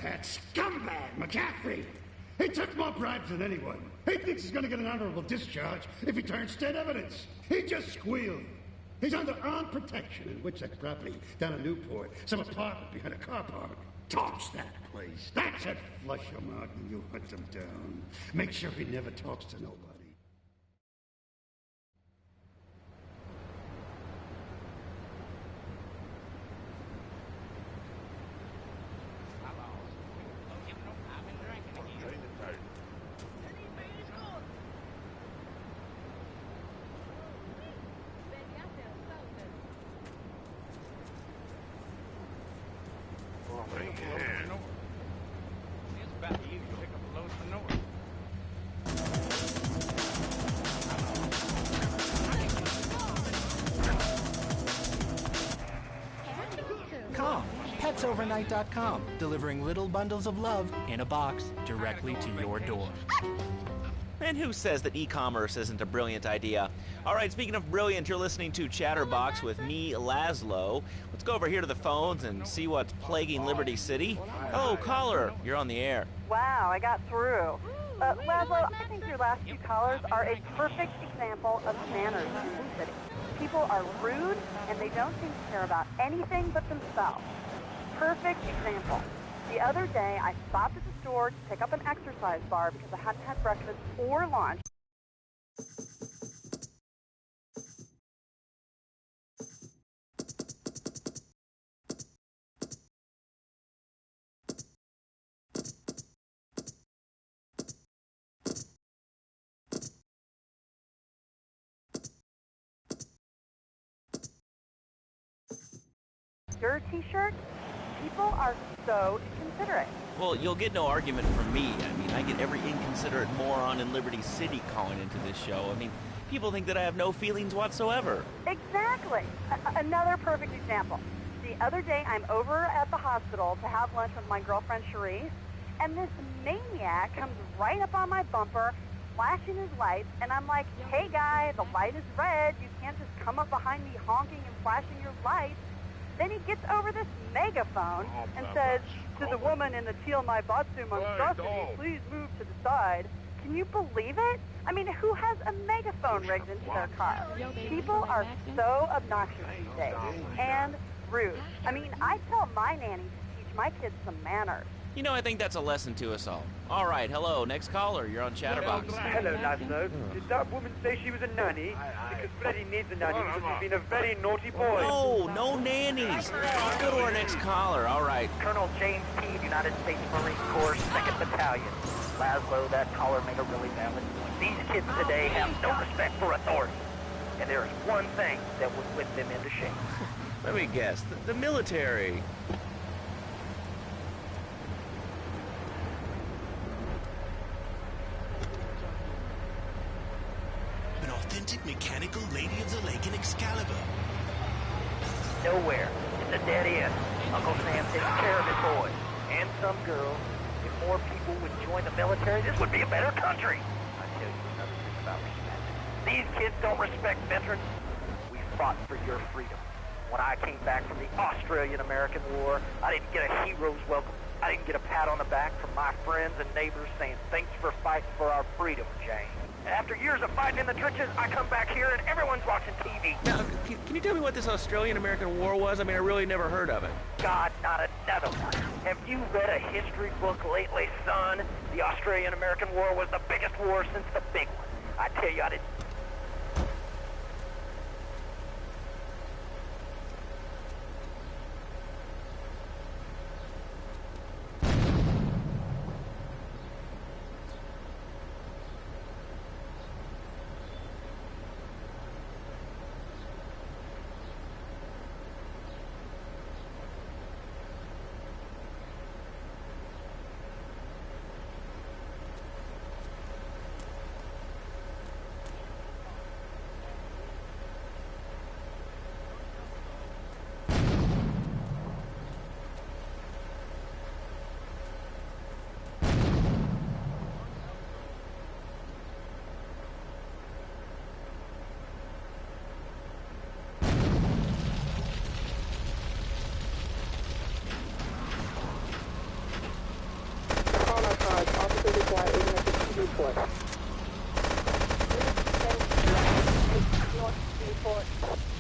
That scumbag, McCaffrey! He took more bribes than anyone. He thinks he's gonna get an honorable discharge if he turns state evidence. He just squealed. He's under armed protection in Witchek property down in Newport, some apartment behind a car park. Torch that place. That's it. Flush him out and you hunt him down. Make sure he never talks to nobody. PetsOvernight.com, delivering little bundles of love in a box directly to your door. And who says that e-commerce isn't a brilliant idea? All right, speaking of brilliant, you're listening to Chatterbox with me, Laszlo. Let's go over here to the phones and see what's plaguing Liberty City. Oh, caller, you're on the air. Wow, I got through. Laszlo, I think your last two callers are a perfect example of manners in this city. People are rude, and they don't seem to care about anything but themselves. Perfect example. The other day, I stopped at the store to pick up an exercise bar because I hadn't had breakfast or lunch. Your t-shirt? People are so inconsiderate. Well, you'll get no argument from me. I mean, I get every inconsiderate moron in Liberty City calling into this show. I mean, people think that I have no feelings whatsoever. Exactly. Another perfect example. The other day, I'm over at the hospital to have lunch with my girlfriend, Cherise, and this maniac comes right up on my bumper, flashing his lights, and I'm like, hey, guy, the light is red. You can't just come up behind me honking and flashing your lights. Then he gets over this megaphone and says to the woman in the teal Maibatsu monstrosity, please move to the side. Can you believe it? I mean, who has a megaphone rigged into their car? People are so obnoxious these days and rude. I mean, I tell my nanny to teach my kids some manners. You know, I think that's a lesson to us all. All right, hello, next caller. You're on Chatterbox. Hello, Laszlo. Did that woman say she was a nanny? Because Freddie needs a nanny because he's been a very naughty boy. No nannies. Let's go to our next caller. All right. Colonel James Teed, United States Marine Corps, 2nd Battalion. Laszlo, that caller made a really valid point. These kids today have no respect for authority. And there is one thing that would whip them into shape. Let me guess. The military. Authentic mechanical Lady of the Lake in Excalibur. Nowhere. It's a dead end. Uncle Sam takes care of his boys. And some girls. If more people would join the military, this would be a better country. I tell you another thing about respect. These kids don't respect veterans. We fought for your freedom. When I came back from the Australian-American War, I didn't get a hero's welcome. I didn't get a pat on the back from my friends and neighbors saying, thanks for fighting for our freedom, Jane. After years of fighting in the trenches, I come back here and everyone's watching TV. Now, can you tell me what this Australian-American War was? I mean, I really never heard of it. God, not another one. Have you read a history book lately, son? The Australian-American War was the biggest war since the big one. I tell you, I didn't... fly Ignition Newport. North Newport.